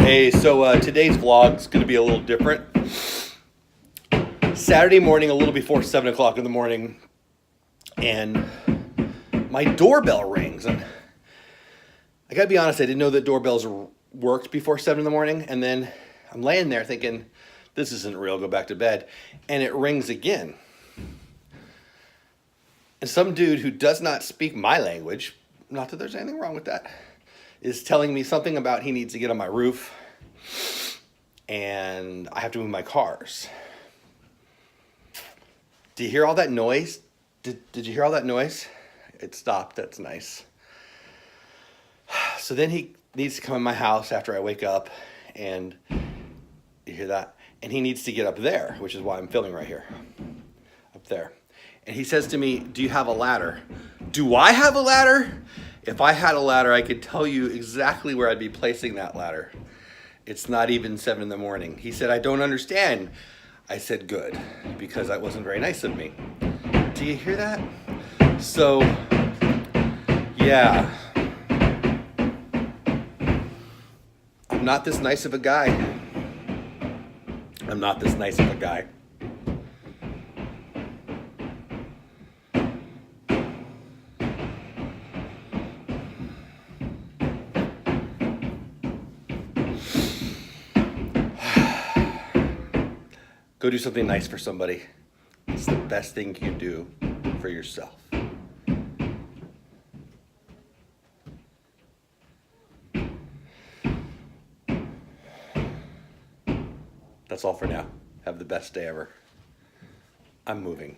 Hey, so today's vlog's going to be a little different. Saturday morning, a little before 7 o'clock in the morning, and my doorbell rings. And I gotta be honest, I didn't know that doorbells worked before 7 in the morning. And then I'm laying there thinking, this isn't real, go back to bed. And it rings again. And some dude who does not speak my language, not that there's anything wrong with that, is telling me something about he needs to get on my roof and I have to move my cars. Do you hear all that noise? Did you hear all that noise? It stopped. That's nice. So then he needs to come in my house after I wake up, and you hear that? And he needs to get up there, which is why I'm filming right here. Up there. And he says to me, do you have a ladder? Do I have a ladder? If I had a ladder, I could tell you exactly where I'd be placing that ladder. It's not even 7 in the morning. He said, I don't understand. I said, good, because that wasn't very nice of me. Do you hear that? So, yeah. I'm not this nice of a guy. I'm not this nice of a guy. Go do something nice for somebody. It's the best thing you can do for yourself. That's all for now. Have the best day ever. I'm moving.